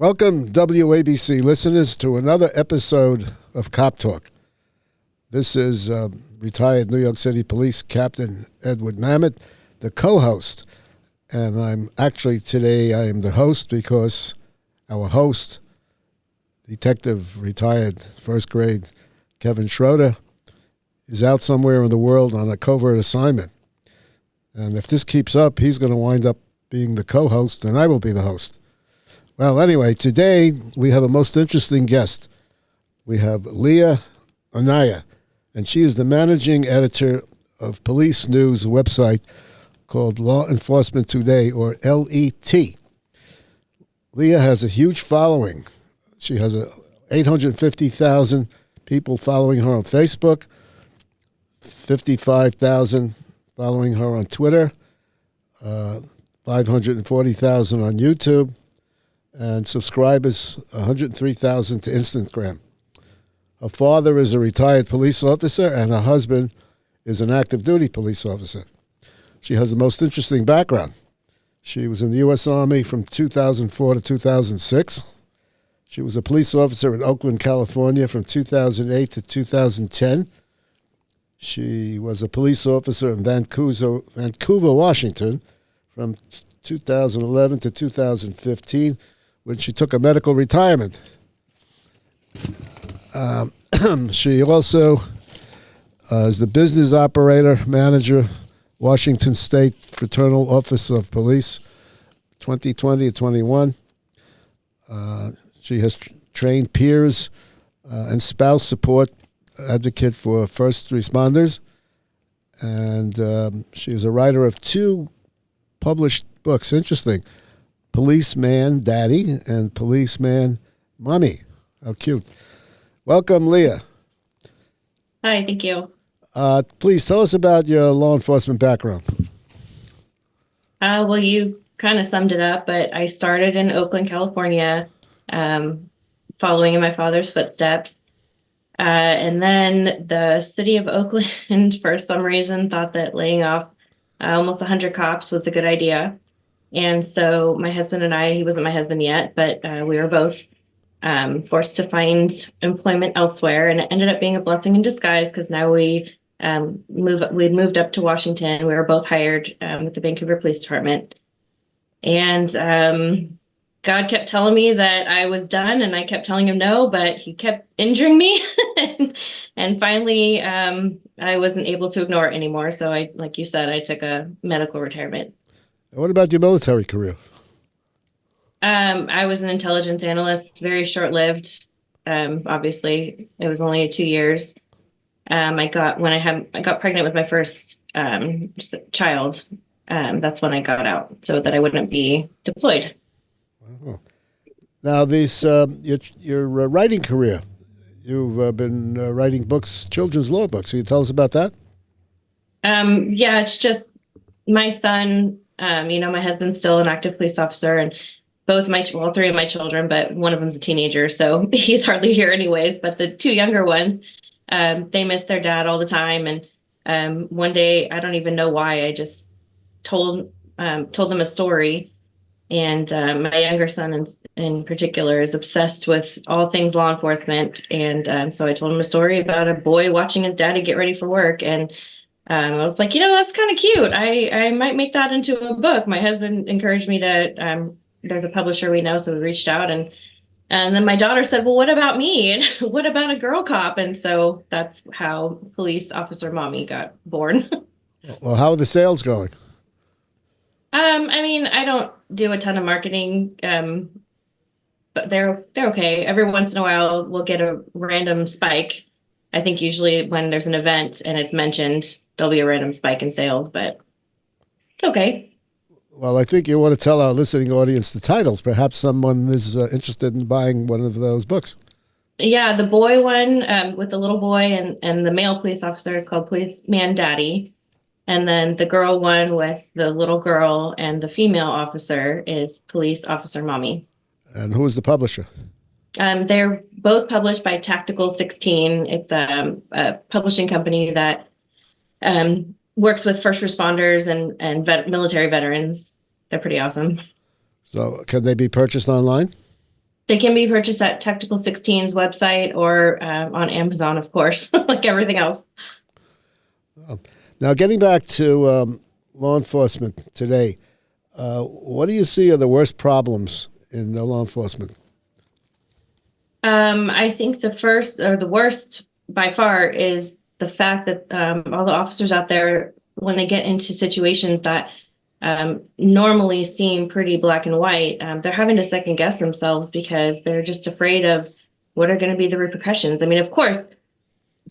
Welcome, WABC listeners, to another episode of Cop Talk. This is retired New York City Police Captain Edward Mamet, the co-host. And today I am the host because our host, Detective retired first grade Kevin Schroeder, is out somewhere in the world on a covert assignment. And if this keeps up, he's going to wind up being the co-host and I will be the host. Well, anyway, today we have a most interesting guest. We have Leah Anaya, and she is the managing editor of police news website called Law Enforcement Today, or LET. Leah has a huge following. She has 850,000 people following her on Facebook, 55,000 following her on Twitter, 540,000 on YouTube, and subscribers 103,000 to Instagram. Her father is a retired police officer, and her husband is an active duty police officer. She has the most interesting background. She was in the U.S. Army from 2004 to 2006. She was a police officer in Oakland, California from 2008 to 2010. She was a police officer in Vancouver, Washington from 2011 to 2015, when she took a medical retirement. She also is the business operator manager, Washington State Fraternal Office of Police, 2020 to 21. She has trained peers and spouse support advocate for first responders. And she is a writer of 2 published books. Interesting. Policeman Daddy and Policeman Mommy. How cute. Welcome, Leah. Hi, thank you. Please tell us about your law enforcement background. Well, you kind of summed it up, but I started in Oakland, California, following in my father's footsteps. And then the city of Oakland, for some reason, thought that laying off almost 100 cops was a good idea. And so my husband and I, he wasn't my husband yet, but we were both forced to find employment elsewhere. And it ended up being a blessing in disguise because now we'd moved up to Washington. We were both hired with the Vancouver Police Department. And God kept telling me that I was done, and I kept telling him no, but he kept injuring me. And finally, I wasn't able to ignore it anymore. So like you said, I took a medical retirement. What about your military career? I was an intelligence analyst, very short-lived. Obviously, it was only 2 years. I got pregnant with my first child. That's when I got out, so that I wouldn't be deployed. Wow. Now, your writing career, you've been writing books, children's law books. Can you tell us about that? Yeah, it's just my son. My husband's still an active police officer, and all 3 of my children, but one of them's a teenager, so he's hardly here anyways. But the 2 younger ones, they miss their dad all the time. And one day, I don't even know why, I just told them a story. And my younger son in particular is obsessed with all things law enforcement. And so I told him a story about a boy watching his daddy get ready for work. And I was like, that's kind of cute. I might make that into a book. My husband encouraged me to, there's a publisher we know, so we reached out. And then my daughter said, well, what about me? And what about a girl cop? And so that's how Police Officer Mommy got born. Well, how are the sales going? I don't do a ton of marketing, but they're okay. Every once in a while, we'll get a random spike. I think usually when there's an event and it's mentioned, there'll be a random spike in sales, but it's okay. Well, I think you want to tell our listening audience the titles. Perhaps someone is interested in buying one of those books. Yeah, the boy one with the little boy and the male police officer is called Policeman Daddy. And then the girl one with the little girl and the female officer is Police Officer Mommy. And who is the publisher? They're both published by Tactical 16. It's a publishing company that works with first responders and military veterans. They're pretty awesome. So can they be purchased online? They can be purchased at Tactical 16's website or on Amazon, of course, like everything else. Now, getting back to law enforcement today, what do you see are the worst problems in law enforcement? I think the first or the worst by far is the fact that all the officers out there, when they get into situations that normally seem pretty black and white, they're having to second guess themselves because they're just afraid of what are going to be the repercussions. I mean, of course,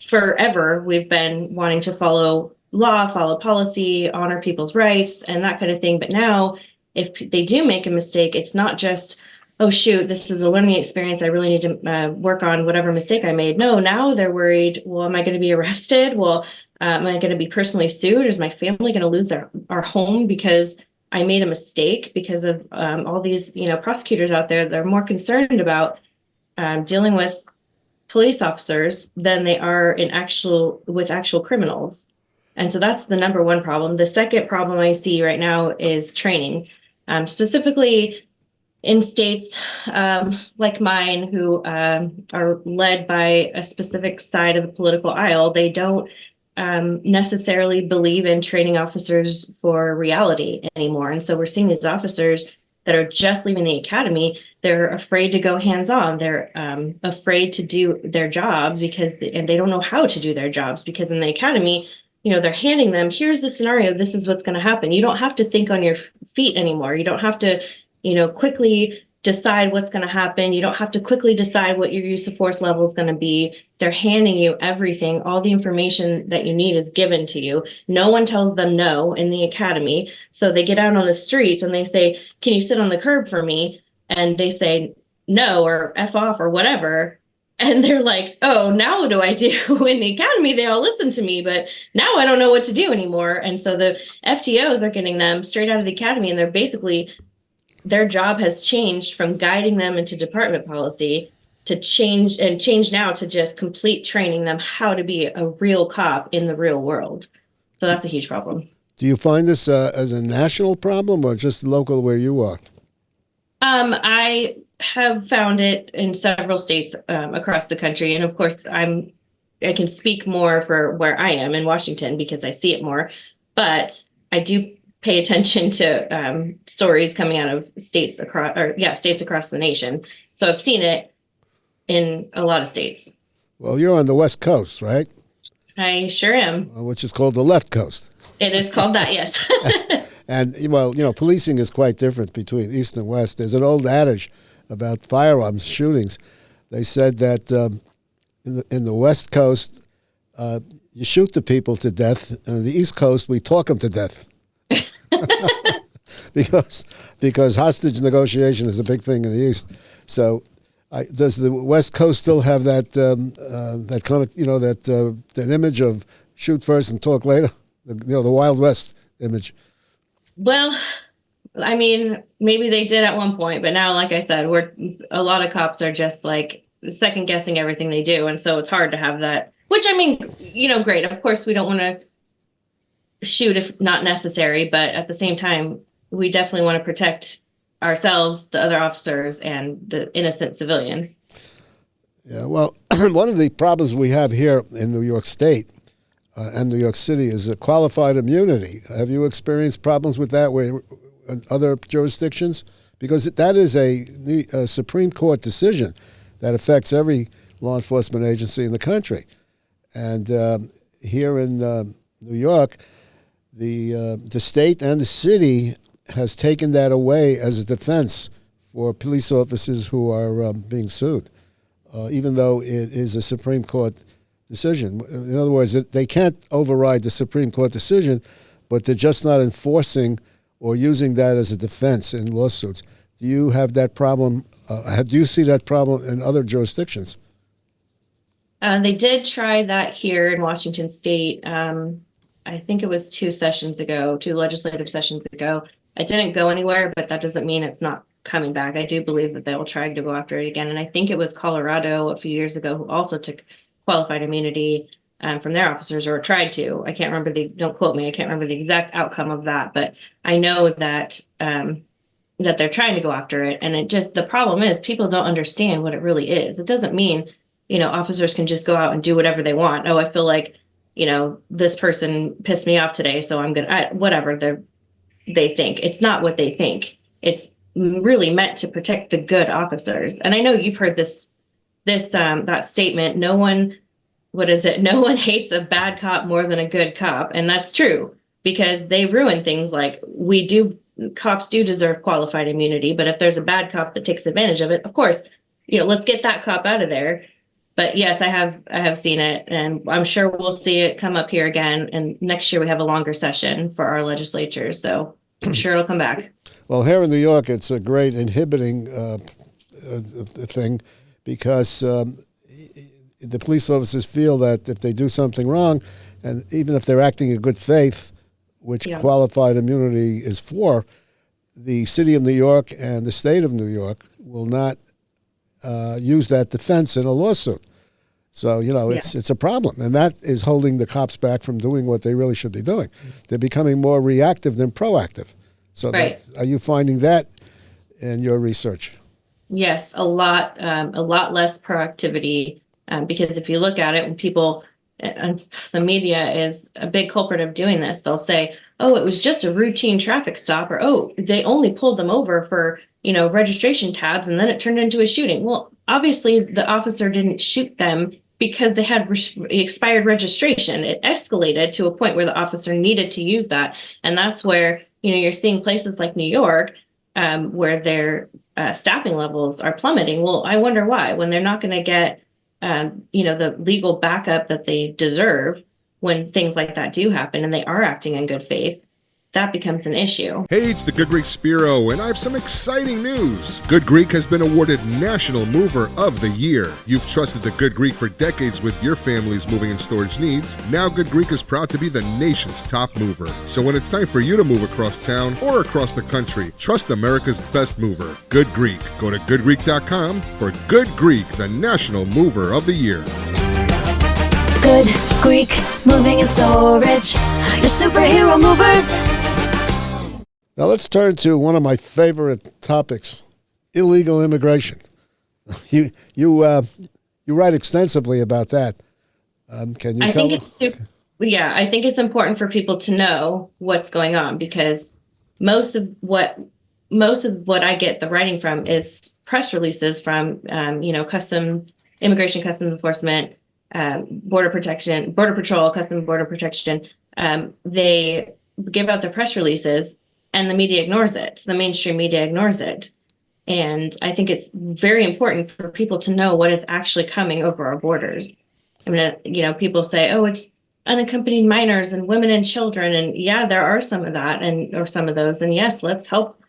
forever we've been wanting to follow law, follow policy, honor people's rights, and that kind of thing. But now, if they do make a mistake, it's not just, oh shoot, this is a learning experience. I really need to work on whatever mistake I made. No, now they're worried. Well, am I going to be arrested? Well, am I going to be personally sued? Is my family going to lose our home because I made a mistake? Because of all these, prosecutors out there, they're more concerned about dealing with police officers than they are with actual criminals. And so that's the number one problem. The second problem I see right now is training, specifically in states like mine who are led by a specific side of the political aisle. They don't necessarily believe in training officers for reality anymore. And so we're seeing these officers that are just leaving the academy. They're afraid to go hands-on. They're afraid to do their job and they don't know how to do their jobs because in the academy, they're handing them, here's the scenario, this is what's going to happen. You don't have to think on your feet anymore. You don't have to, quickly decide what's going to happen. You don't have to quickly decide what your use of force level is going to be. They're handing you everything. All the information that you need is given to you. No one tells them no in the academy. So they get out on the streets and they say, can you sit on the curb for me? And they say no, or F off or whatever. And they're like, oh, now what do I do? In the academy, they all listen to me, but now I don't know what to do anymore. And so the FTOs are getting them straight out of the academy, and they're basically, their job has changed from guiding them into department policy to change now to just complete training them how to be a real cop in the real world. So that's a huge problem. Do you find this as a national problem or just local where you are? I have found it in several states across the country. And of course, I can speak more for where I am in Washington because I see it more. But I do pay attention to stories coming out of states across the nation. So I've seen it in a lot of states. Well, you're on the West Coast, right? I sure am. Which is called the left coast. It is called that, yes. And, well, policing is quite different between East and West. There's an old adage about firearms shootings. They said that in the West Coast, you shoot the people to death, and in the East Coast, we talk them to death. because hostage negotiation is a big thing in the East. So does the West Coast still have that kind of, that image of shoot first and talk later? The Wild West image. Well, I mean, maybe they did at one point, but now, like I said, a lot of cops are just like second guessing everything they do. And so it's hard to have that, which I mean, great. Of course, we don't want to shoot if not necessary, but at the same time, we definitely want to protect ourselves, the other officers, and the innocent civilians. Yeah, well, one of the problems we have here in New York State and New York City is a qualified immunity. Have you experienced problems with that in other jurisdictions? Because that is a Supreme Court decision that affects every law enforcement agency in the country. And here in New York, the state and the city has taken that away as a defense for police officers who are being sued, even though it is a Supreme Court decision. In other words, they can't override the Supreme Court decision, but they're just not enforcing or using that as a defense in lawsuits. Do you have that problem? Do you see that problem in other jurisdictions? They did try that here in Washington State. I think it was two legislative sessions ago. It didn't go anywhere, but that doesn't mean it's not coming back. I do believe that they'll try to go after it again. And I think it was Colorado a few years ago who also took qualified immunity from their officers, or tried to. I can't remember don't quote me, I can't remember the exact outcome of that, but I know that that they're trying to go after it. And the problem is people don't understand what it really is. It doesn't mean, officers can just go out and do whatever they want. Oh, I feel like, this person pissed me off today, so I'm whatever they think. It's not what they think. It's really meant to protect the good officers. And I know you've heard that statement, no one hates a bad cop more than a good cop. And that's true, because they ruin things. Like cops do deserve qualified immunity, but if there's a bad cop that takes advantage of it, of course, let's get that cop out of there. But yes, I have seen it, and I'm sure we'll see it come up here again. And next year we have a longer session for our legislature, so I'm sure it'll come back. Well, here in New York, it's a great inhibiting thing, because the police officers feel that if they do something wrong, and even if they're acting in good faith, which qualified immunity is for, the city of New York and the state of New York will not use that defense in a lawsuit. So, it's a problem. And that is holding the cops back from doing what they really should be doing. They're becoming more reactive than proactive. So right. Are you finding that in your research? Yes, a lot less proactivity. Because if you look at it, when people, and the media is a big culprit of doing this, they'll say, oh, it was just a routine traffic stop, or, oh, they only pulled them over for, registration tabs, and then it turned into a shooting. Well, obviously the officer didn't shoot them because they had expired registration. It escalated to a point where the officer needed to use that. And that's where, you're seeing places like New York, where their staffing levels are plummeting. Well, I wonder why, when they're not going to get the legal backup that they deserve when things like that do happen and they are acting in good faith. That becomes an issue. Hey, it's the Good Greek Spiro, and I have some exciting news. Good Greek has been awarded National Mover of the Year. You've trusted the Good Greek for decades with your family's moving and storage needs. Now Good Greek is proud to be the nation's top mover. So when it's time for you to move across town or across the country, trust America's best mover, Good Greek. Go to goodgreek.com for Good Greek, the National Mover of the Year. Good Greek Moving and Storage, your superhero movers. Now let's turn to one of my favorite topics: illegal immigration. You write extensively about that. Can you tell me? I think it's important for people to know what's going on, because most of what I get the writing from is press releases from immigration, customs enforcement, border patrol, customs border protection. They give out the press releases, and the media ignores it. The mainstream media ignores it. And I think it's very important for people to know what is actually coming over our borders. I mean, people say, oh, it's unaccompanied minors and women and children. And yeah, there are some of that or some of those. And yes, let's help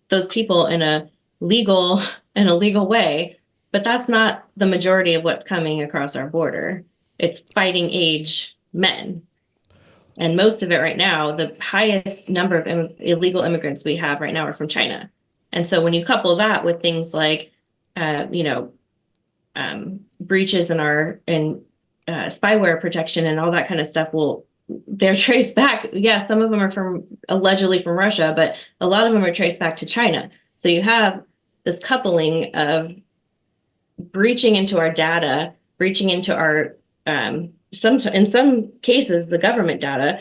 those people in a legal way. But that's not the majority of what's coming across our border. It's fighting age men. And most of it right now, the highest number of illegal immigrants we have right now are from China. And so when you couple that with things like, breaches in our spyware protection and all that kind of stuff, well, they're traced back. Yeah, some of them are allegedly from Russia, but a lot of them are traced back to China. So you have this coupling of breaching into our data, breaching into our in some cases, the government data.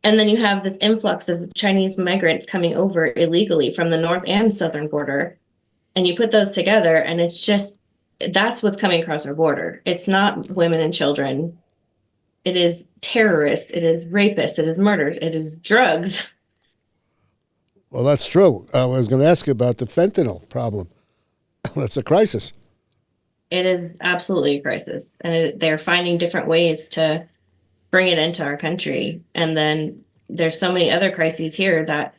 And then you have this influx of Chinese migrants coming over illegally from the north and southern border. And you put those together, and that's what's coming across our border. It's not women and children. It is terrorists. It is rapists. It is murders. It is drugs. Well, that's true. I was going to ask you about the fentanyl problem. That's a crisis. It is absolutely a crisis, and they're finding different ways to bring it into our country. And then there's so many other crises here that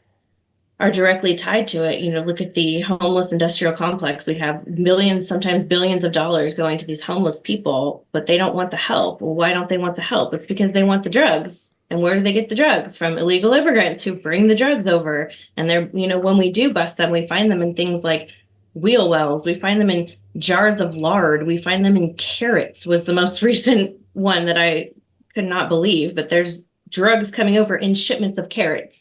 are directly tied to it. Look at the homeless industrial complex. We have millions, sometimes billions of dollars going to these homeless people, but they don't want the help. Well, why don't they want the help? It's because they want the drugs. And where do they get the drugs? From illegal immigrants who bring the drugs over. And they're, when we do bust them, we find them in things like wheel wells. We find them in jars of lard. We find them in carrots, was the most recent one that I could not believe. But there's drugs coming over in shipments of carrots.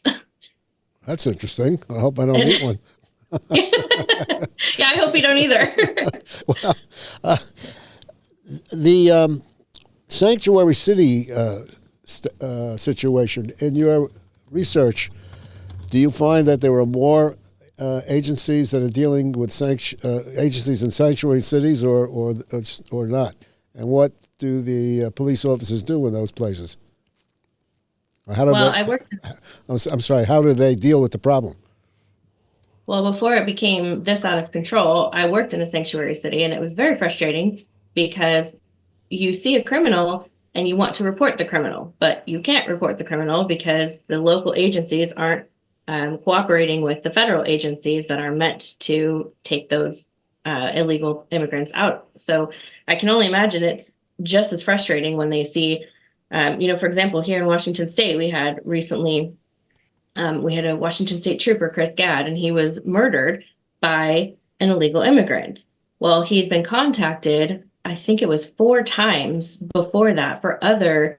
That's interesting. I hope I don't eat one. Yeah, I hope you don't either. Well, the sanctuary city situation, in your research, do you find that there are more agencies that are dealing with agencies in sanctuary cities, or not? And what do the police officers do in those places? Or how do Well, they? I worked. I'm sorry. How do they deal with the problem? Well, before it became this out of control, I worked in a sanctuary city, and it was very frustrating because you see a criminal and you want to report the criminal, but you can't report the criminal because the local agencies aren't cooperating with the federal agencies that are meant to take those illegal immigrants out. So I can only imagine it's just as frustrating when they see, for example, here in Washington State, we had recently, we had a Washington State trooper, Chris Gadd, and he was murdered by an illegal immigrant. Well, he'd been contacted, I think it was 4 times before that, for other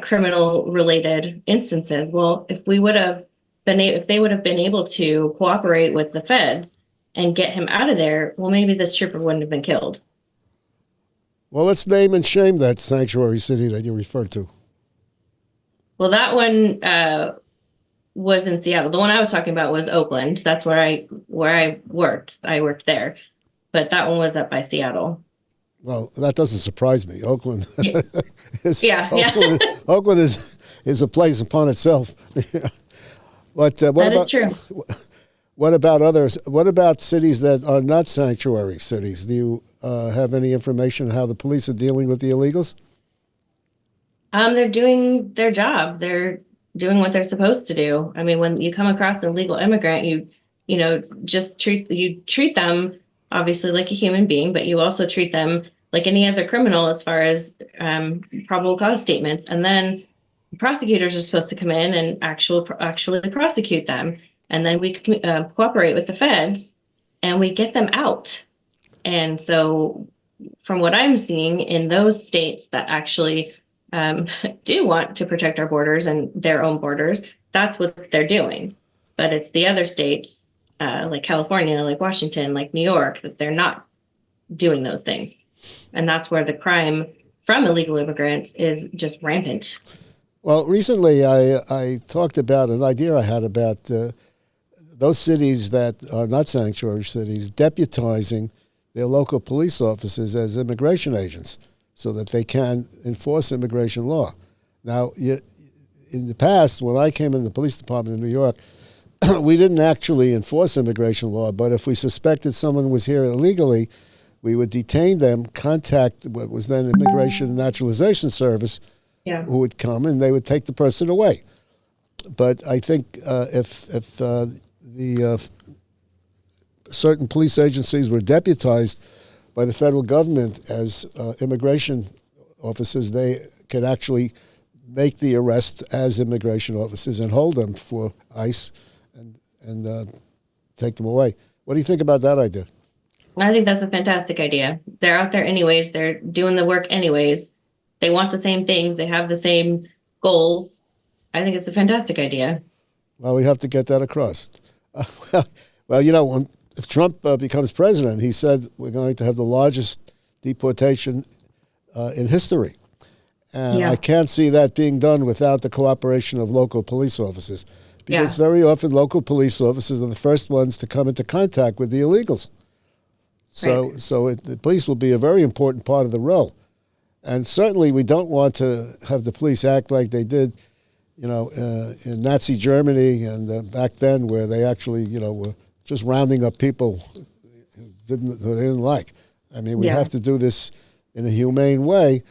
criminal related instances. Well, if they would have been able to cooperate with the feds and get him out of there, well, maybe this trooper wouldn't have been killed. Well, let's name and shame that sanctuary city that you referred to. Well, that one was in Seattle. The one I was talking about was Oakland. That's where I worked. I worked there, but that one was up by Seattle. Well, that doesn't surprise me. Oakland, Oakland is a place upon itself. But what about true. What about others? What about cities that are not sanctuary cities? Do you have any information on how the police are dealing with the illegals? They're doing their job. They're doing what they're supposed to do. I mean, when you come across an illegal immigrant, you just treat them obviously like a human being, but you also treat them like any other criminal as far as probable cause statements. And then prosecutors are supposed to come in and actually prosecute them. And then we cooperate with the feds and we get them out. And so from what I'm seeing in those states that actually do want to protect our borders and their own borders, that's what they're doing. But it's the other states like California, like Washington, like New York, that they're not doing those things. And that's where the crime from illegal immigrants is just rampant. Well, recently I talked about an idea I had about those cities that are not sanctuary cities deputizing their local police officers as immigration agents so that they can enforce immigration law. Now, in the past, when I came in the police department in New York, we didn't actually enforce immigration law, but if we suspected someone was here illegally, we would detain them, contact what was then Immigration and Naturalization Service, who would come and they would take the person away. But I think if the certain police agencies were deputized by the federal government as immigration officers, they could actually make the arrest as immigration officers and hold them for ICE and take them away. What do you think about that idea? I think that's a fantastic idea. They're out there anyways. They're doing the work anyways. They want the same things. They have the same goals. I think it's a fantastic idea. Well, we have to get that across. If Trump becomes president, he said we're going to have the largest deportation in history. And I can't see that being done without the cooperation of local police officers. Because very often local police officers are the first ones to come into contact with the illegals. So the police will be a very important part of the role. And certainly we don't want to have the police act like they did, in Nazi Germany and back then, where they actually, were just rounding up people who they didn't like. I mean, we have to do this in a humane way,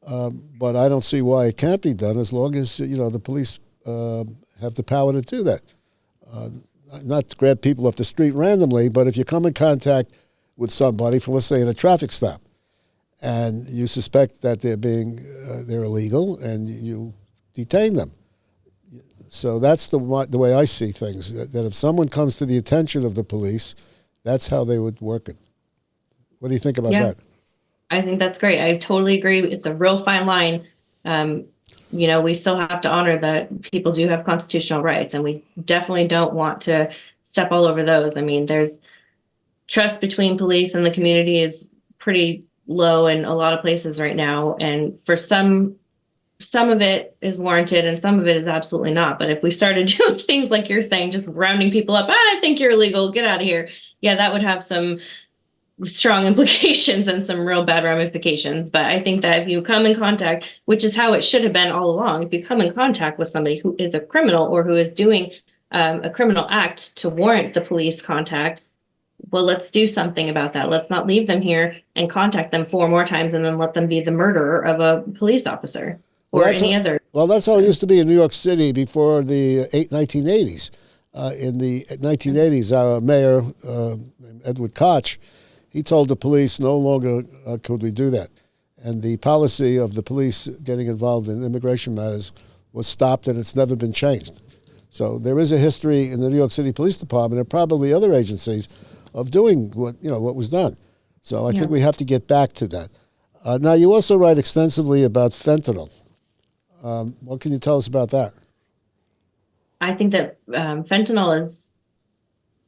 but I don't see why it can't be done as long as, the police have the power to do that. Not to grab people off the street randomly, but if you come in contact with somebody from, let's say, in a traffic stop, and you suspect that they're illegal, and you detain them. So that's the way I see things. That if someone comes to the attention of the police, that's how they would work it. What do you think about that? I think that's great. I totally agree. It's a real fine line. We still have to honor that people do have constitutional rights, and we definitely don't want to step all over those. I mean, there's trust between police and the community is pretty low in a lot of places right now. And for some of it is warranted and some of it is absolutely not. But if we started doing things like you're saying, just rounding people up, I think you're illegal, get out of here. Yeah, that would have some strong implications and some real bad ramifications. But I think that if you come in contact, which is how it should have been all along, if you come in contact with somebody who is a criminal or who is doing a criminal act to warrant the police contact, well, let's do something about that. Let's not leave them here and contact them 4 more times and then let them be the murderer of a police officer or any other. Well, that's how it used to be in New York City before the 1980s. In the 1980s, our mayor, Edward Koch, he told the police no longer could we do that. And the policy of the police getting involved in immigration matters was stopped, and it's never been changed. So there is a history in the New York City Police Department and probably other agencies of doing what was done. So I think we have to get back to that. Now, you also write extensively about fentanyl. What can you tell us about that? I think that fentanyl is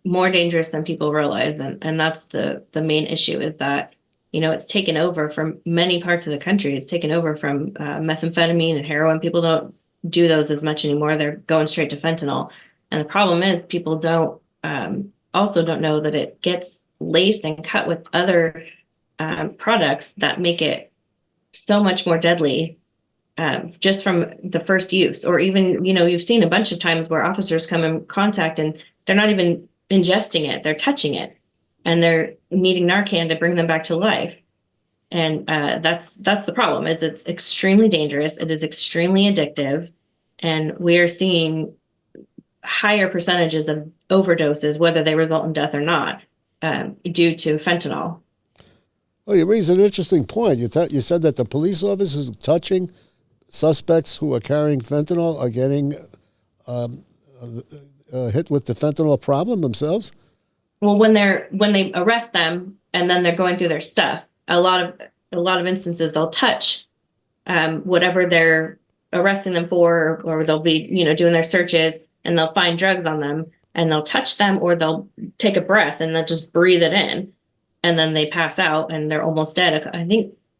more dangerous than people realize, and that's the main issue is that it's taken over from many parts of the country. It's taken over from methamphetamine and heroin. People don't do those as much anymore. They're going straight to fentanyl, and the problem is people don't know that it gets laced and cut with other products that make it so much more deadly just from the first use. Or even you've seen a bunch of times where officers come in contact and they're not even ingesting it, they're touching it, and they're needing Narcan to bring them back to life. And that's the problem. It's extremely dangerous. It is extremely addictive, and we are seeing higher percentages of overdoses, whether they result in death or not, due to fentanyl. Well, you raise an interesting point. You said that the police officers touching suspects who are carrying fentanyl are getting hit with the fentanyl problem themselves? Well, when they arrest them and then they're going through their stuff, a lot of instances they'll touch whatever they're arresting them for, or they'll be doing their searches and they'll find drugs on them and they'll touch them, or they'll take a breath and they'll just breathe it in, and then they pass out and they're almost dead.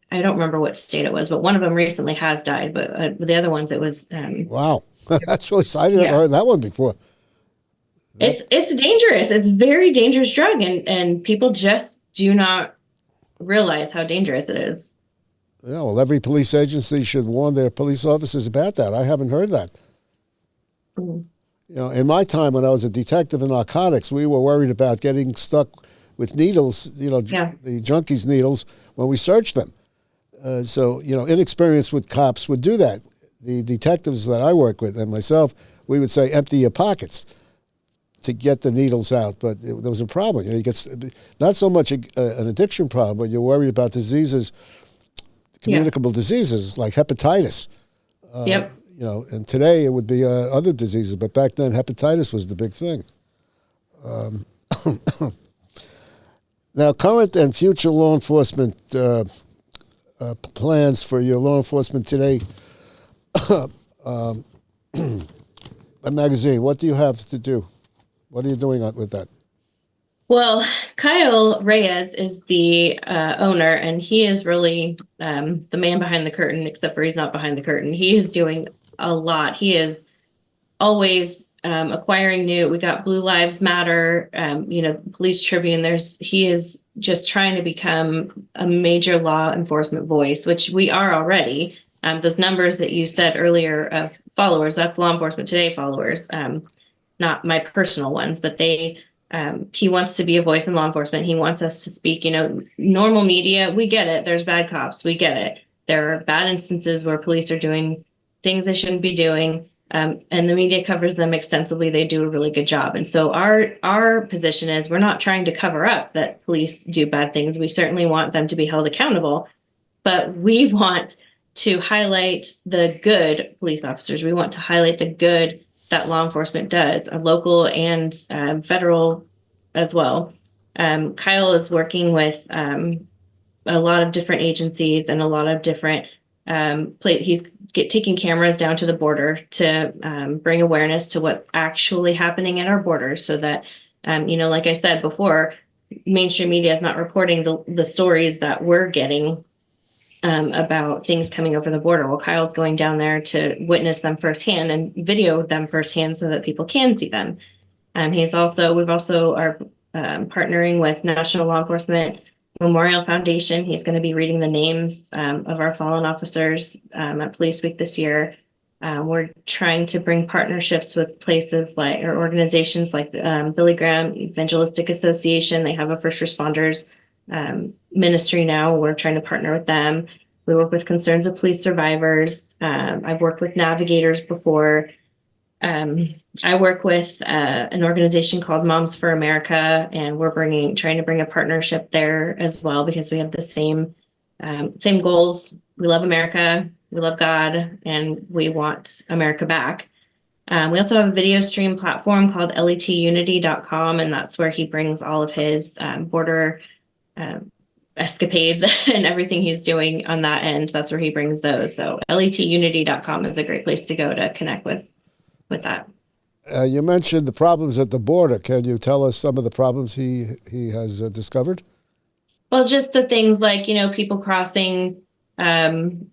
I don't remember what state it was, but one of them recently has died. But the other ones, it was. Wow, that's really exciting. I've never heard that one before. It's dangerous. It's a very dangerous drug, and people just do not realize how dangerous it is. Yeah, well, every police agency should warn their police officers about that. I haven't heard that. Mm. In my time when I was a detective in narcotics, we were worried about getting stuck with needles, the junkies' needles, when we searched them. So inexperienced with cops would do that. The detectives that I work with and myself, we would say, empty your pockets to get the needles out. But there was a problem. You get not so much an addiction problem, but you're worried about diseases, communicable diseases like hepatitis. Yep. And today it would be other diseases, but back then hepatitis was the big thing. Now, current and future law enforcement plans for your law enforcement today a magazine. What do you have to do? What are you doing with that? Well, Kyle Reyes is the owner, and he is really the man behind the curtain, except for he's not behind the curtain. He is doing a lot. He is always acquiring new. We got Blue Lives Matter, Police Tribune. He is just trying to become a major law enforcement voice, which we are already. Those numbers that you said earlier of followers, that's Law Enforcement Today followers, not my personal ones, but he wants to be a voice in law enforcement. He wants us to speak. Normal media, we get it. There's bad cops. We get it. There are bad instances where police are doing things they shouldn't be doing. And the media covers them extensively. They do a really good job. And so our position is we're not trying to cover up that police do bad things. We certainly want them to be held accountable, but we want to highlight the good police officers. We want to highlight the good that law enforcement does, local and federal as well. Kyle is working with a lot of different agencies and a lot of different he's taking cameras down to the border to bring awareness to what's actually happening at our borders, so that Like I said before, mainstream media is not reporting the stories that we're getting about things coming over the border. Well, Kyle's going down there to witness them firsthand and video them firsthand so that people can see them. We've also are partnering with National Law Enforcement Memorial Foundation. He's going to be reading the names of our fallen officers at Police Week this year. We're trying to bring partnerships with places or organizations like Billy Graham Evangelistic Association. They have a first responders ministry now. We're trying to partner with them. We work with Concerns of Police Survivors. I've worked with Navigators before. I work with an organization called Moms for America, and we're trying to bring a partnership there as well because we have the same goals. We love America, we love God, and we want America back. We also have a video stream platform called letunity.com, and that's where he brings all of his border escapades and everything he's doing on that end. That's where he brings those. So letunity.com is a great place to go to connect with that. You mentioned the problems at the border. Can you tell us some of the problems he has discovered? Well, just the things like, people crossing illegally,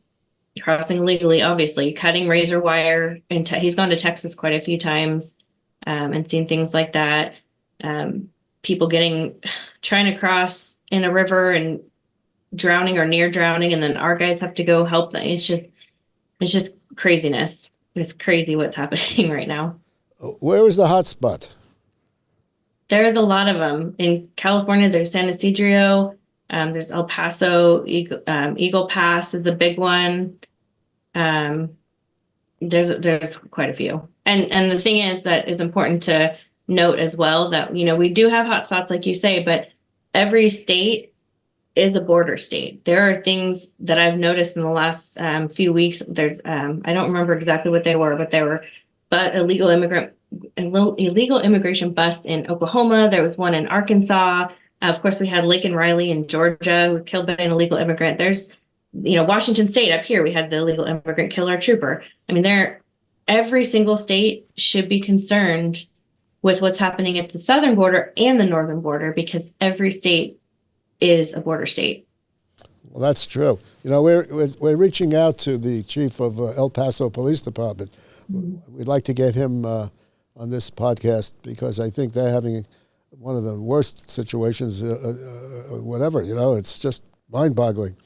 obviously, cutting razor wire. And he's gone to Texas quite a few times and seen things like that. People trying to cross in a river and drowning or near drowning, and then our guys have to go help them. It's just craziness. It's crazy what's happening right now. Where is the hot spot? There's a lot of them. In California, there's San Ysidro. There's El Paso. Eagle Pass is a big one. There's quite a few. And the thing is that it's important to note as well that, we do have hot spots, like you say, but every state is a border state. There are things that I've noticed in the last few weeks. There's I don't remember exactly what they were, but illegal immigration bust in Oklahoma. There was one in Arkansas. Of course, we had Laken Riley in Georgia who was killed by an illegal immigrant. There's, Washington State up here. We had the illegal immigrant kill our trooper. I mean, every single state should be concerned with what's happening at the southern border and the northern border because every state is a border state. Well, that's true. We're reaching out to the chief of El Paso Police Department. Mm-hmm. We'd like to get him on this podcast because I think they're having one of the worst situations, whatever. It's just mind-boggling.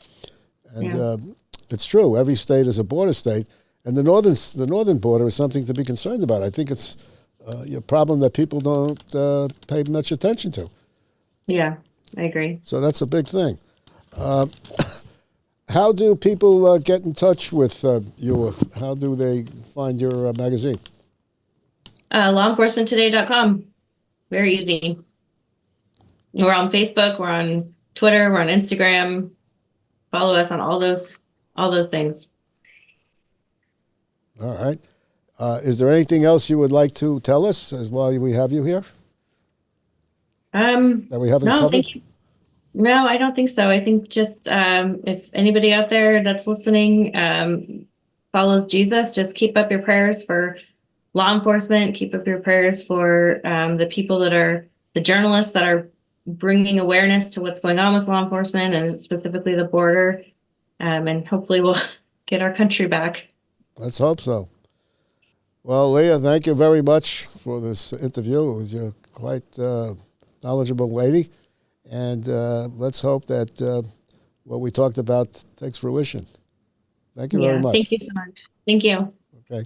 And it's true. Every state is a border state, and the northern border is something to be concerned about. I think it's a problem that people don't pay much attention to. Yeah, I agree. So that's a big thing. How do people get in touch with you? How do they find your magazine? Lawenforcementtoday.com. Very easy. We're on Facebook. We're on Twitter. We're on Instagram. Follow us on all those things. All right. Is there anything else you would like to tell us as while we have you here? That we haven't covered? No, I don't think so. I think just if anybody out there that's listening follows Jesus, just keep up your prayers for law enforcement. Keep up your prayers for the people the journalists that are bringing awareness to what's going on with law enforcement and specifically the border. And hopefully we'll get our country back. Let's hope so. Well, Leah, thank you very much for this interview. You're quite knowledgeable lady. And let's hope that what we talked about takes fruition. Thank you very much. Thank you so much. Thank you. Okay.